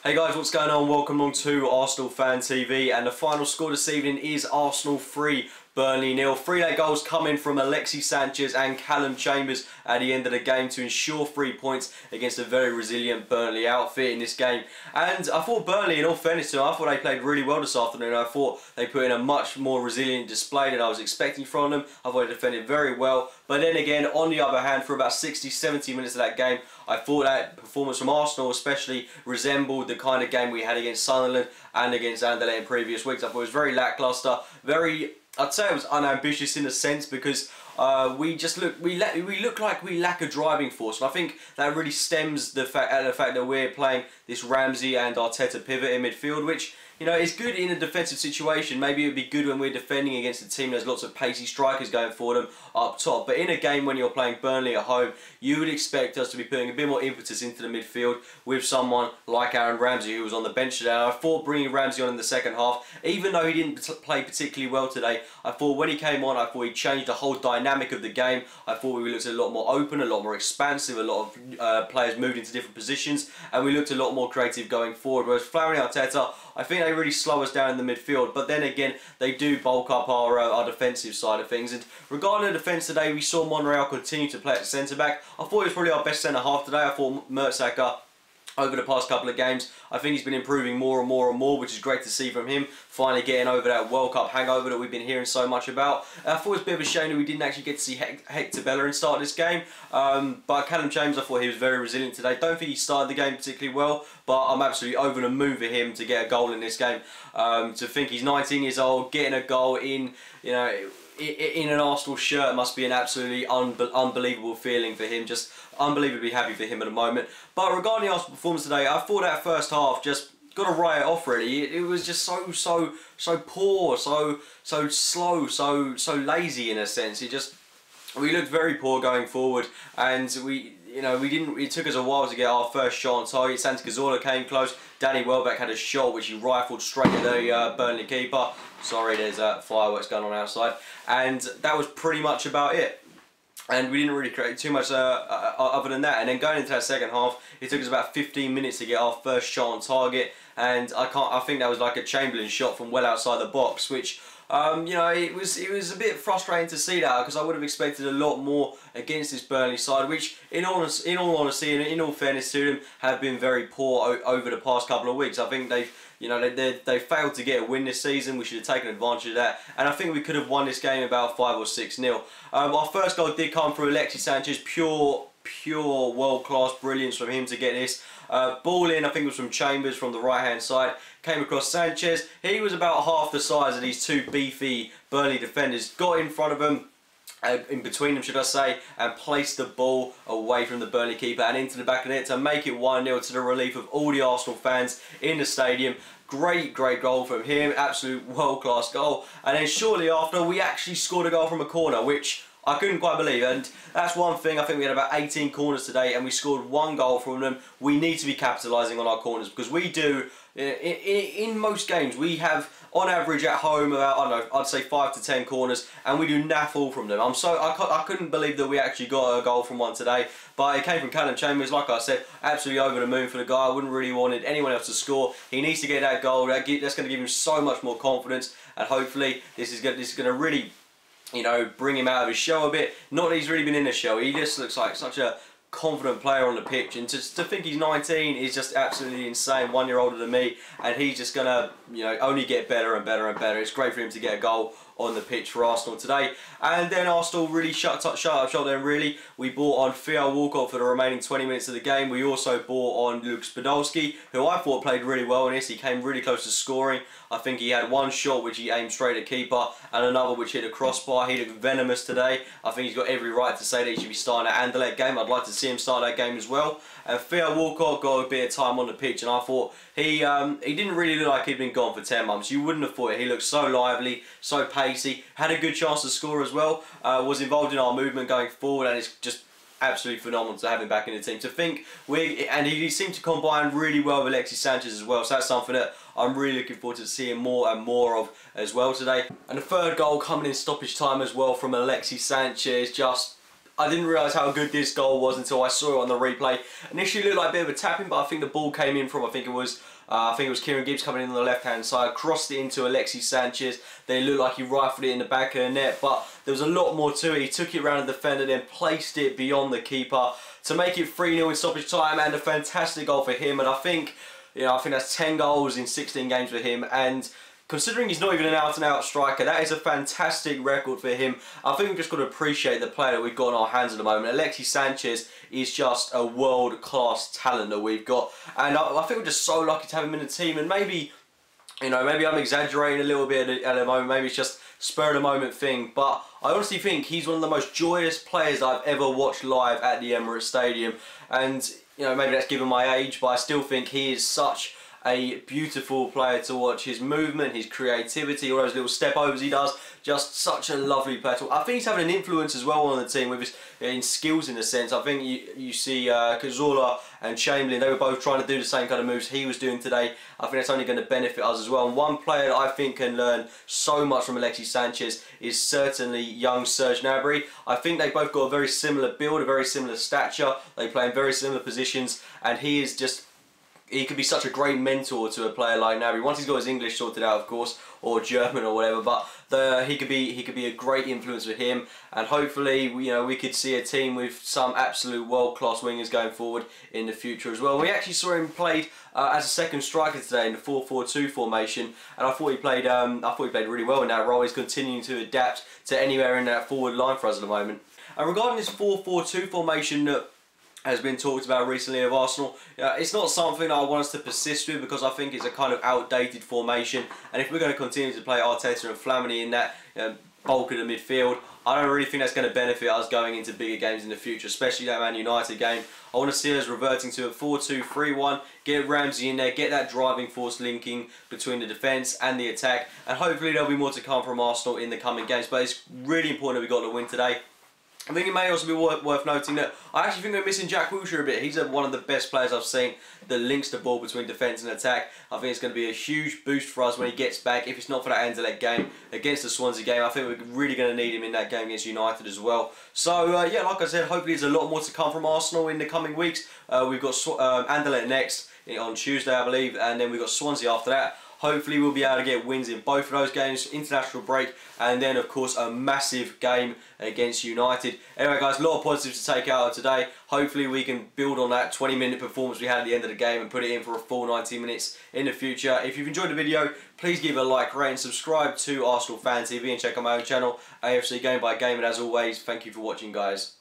Hey guys, what's going on? Welcome along to Arsenal Fan TV, and the final score this evening is Arsenal 3, Burnley 0. 3 late goals coming from Alexis Sanchez and Callum Chambers at the end of the game to ensure 3 points against a very resilient Burnley outfit in this game. And I thought Burnley, in all fairness to them, I thought they played really well this afternoon. I thought they put in a much more resilient display than I was expecting from them. I thought they defended very well. But then again, on the other hand, for about 60-70 minutes of that game, I thought that performance from Arsenal especially resembled the kind of game we had against Sunderland and against Anderlecht in previous weeks. I thought it was very lacklustre, I'd say it was unambitious in a sense, because we look like we lack a driving force, and I think that really stems the fact that we're playing this Ramsey and Arteta pivot in midfield, which, you know, is good in a defensive situation. Maybe it would be good when we're defending against a team there's lots of pacey strikers going for them up top. But in a game when you're playing Burnley at home, you would expect us to be putting a bit more impetus into the midfield with someone like Aaron Ramsey, who was on the bench today. I thought bringing Ramsey on in the second half, even though he didn't play particularly well today, I thought when he came on, I thought he changed the whole dynamic of the game. I thought we looked a lot more open, a lot more expansive, a lot of players moved into different positions, and we looked a lot more creative going forward. Whereas Flowering Arteta, I think they really slow us down in the midfield, but then again, they do bulk up our defensive side of things. And regarding the defence today, we saw Monreal continue to play at centre-back. I thought he was probably our best centre-half today. I thought Mertesacker, over the past couple of games, I think he's been improving more and more and more, which is great to see from him. Finally getting over that World Cup hangover that we've been hearing so much about. I thought it was a bit of a shame that we didn't actually get to see Hector Bellerin start this game. But Callum Chambers, I thought he was very resilient today. Don't think he started the game particularly well, but I'm absolutely over the moon for him to get a goal in this game. To think he's 19 years old, getting a goal in, you know, in an Arsenal shirt must be an absolutely unbelievable feeling for him. Just unbelievably happy for him at the moment. But regarding the Arsenal performance today, I thought that first half just got to write it off really. It was just so poor, so slow, so lazy in a sense. We looked very poor going forward, and it took us a while to get our first shot on target. Santi Cazorla came close. Danny Welbeck had a shot which he rifled straight at the Burnley keeper. Sorry, there's fireworks going on outside. And that was pretty much about it. And we didn't really create too much other than that. And then going into that second half, it took us about 15 minutes to get our first shot on target. And I think that was like a Chamberlain shot from well outside the box, which, you know, it was a bit frustrating to see that, because I would have expected a lot more against this Burnley side, which, in all honesty and in all fairness to them, have been very poor over the past couple of weeks. I think they failed to get a win this season. We should have taken advantage of that, and I think we could have won this game about 5 or 6-0. Our first goal did come through Alexis Sanchez, pure world-class brilliance from him to get this. Ball in, I think it was from Chambers from the right-hand side. Came across Sanchez. He was about half the size of these two beefy Burnley defenders. Got in front of them, in between them should I say, and placed the ball away from the Burnley keeper and into the back of the net to make it 1-0 to the relief of all the Arsenal fans in the stadium. Great goal from him, absolute world-class goal. And then shortly after, we actually scored a goal from a corner, which I couldn't quite believe. And that's one thing. I think we had about 18 corners today and we scored 1 goal from them. We need to be capitalising on our corners, because we do, in most games, we have on average at home about, I don't know, I'd say 5 to 10 corners, and we do naff all from them. I couldn't believe that we actually got a goal from one today, but it came from Callum Chambers. Like I said, absolutely over the moon for the guy. I wouldn't really wanted anyone else to score. He needs to get that goal. That's going to give him so much more confidence, and hopefully this is going to really, you know, bring him out of his shell a bit. Not that he's really been in the shell. He just looks like such a confident player on the pitch, and to think he's 19 is just absolutely insane. 1 year older than me, and he's just gonna, you know, only get better and better and better. It's great for him to get a goal on the pitch for Arsenal today. And then Arsenal really shut up shop then really. We brought on Theo Walcott for the remaining 20 minutes of the game. We also brought on Luke Podolski, who I thought played really well in this. He came really close to scoring. I think he had one shot which he aimed straight at keeper, and another which hit a crossbar. He looked venomous today. I think he's got every right to say that he should be starting that Anderlecht game. I'd like to see him start that game as well. And Theo Walcott got a bit of time on the pitch, and I thought he didn't really look like he'd been gone for 10 months. You wouldn't have thought it. He looked so lively, so pacey, had a good chance to score as well, was involved in our movement going forward, and it's just absolutely phenomenal to have him back in the team. To think and he seemed to combine really well with Alexis Sanchez as well, so that's something that I'm really looking forward to seeing more and more of as well today. And the third goal coming in stoppage time as well from Alexis Sanchez, just I didn't realise how good this goal was until I saw it on the replay. Initially it looked like a bit of a tapping, but I think the ball came in from, I think it was Kieran Gibbs coming in on the left-hand side, crossed it into Alexis Sanchez. Then it looked like he rifled it in the back of the net, but there was a lot more to it. He took it around the defender, then placed it beyond the keeper to make it 3-0 in stoppage time, and a fantastic goal for him. And I think, I think that's 10 goals in 16 games for him, and considering he's not even an out-and-out striker, that is a fantastic record for him. I think we've just got to appreciate the player that we've got in our hands at the moment. Alexis Sanchez is just a world-class talent that we've got, and I think we're just so lucky to have him in the team. And maybe, maybe I'm exaggerating a little bit at the moment. Maybe it's just spur-of-the-moment thing, but I honestly think he's one of the most joyous players I've ever watched live at the Emirates Stadium. And maybe that's given my age, but I still think he is such a beautiful player to watch. His movement, his creativity, all those little step overs he does, just such a lovely player to watch. I think he's having an influence as well on the team with his in skills, in a sense. I think you see Cazorla and Chamberlain, they were both trying to do the same kind of moves he was doing today. I think that's only going to benefit us as well. And one player that I think can learn so much from Alexis Sanchez is certainly young Serge Gnabry. I think they both got a very similar build, a very similar stature. They play in very similar positions, and he could be such a great mentor to a player like Gnabry. Once he's got his English sorted out, of course, or German or whatever, but he could be a great influence for him, and hopefully we could see a team with some absolute world-class wingers going forward in the future as well. We actually saw him played as a second striker today in the 4-4-2 formation, and I thought he played really well in that role. He's continuing to adapt to anywhere in that forward line for us at the moment. And regarding this 4-4-2 formation that has been talked about recently of Arsenal, it's not something that I want us to persist with, because I think it's a kind of outdated formation, and if we're going to continue to play Arteta and Flamini in that bulk of the midfield, I don't really think that's going to benefit us going into bigger games in the future, especially that Man United game. I want to see us reverting to a 4-2-3-1, get Ramsey in there, get that driving force linking between the defence and the attack, and hopefully there'll be more to come from Arsenal in the coming games. But it's really important that we got the win today. I think it may also be worth noting that I actually think we're missing Jack Wilshere a bit. He's one of the best players I've seen that links the ball between defence and attack. I think it's going to be a huge boost for us when he gets back. If it's not for that Anderlecht game against the Swansea game, I think we're really going to need him in that game against United as well. So yeah, like I said, hopefully there's a lot more to come from Arsenal in the coming weeks. We've got Anderlecht next on Tuesday, I believe, and then we've got Swansea after that. Hopefully we'll be able to get wins in both of those games, international break, and then of course a massive game against United. Anyway guys, a lot of positives to take out of today. Hopefully we can build on that 20-minute performance we had at the end of the game and put it in for a full 90 minutes in the future. If you've enjoyed the video, please give it a like, rate and subscribe to Arsenal Fan TV, and check out my own channel, AFC Game by Game. And as always, thank you for watching guys.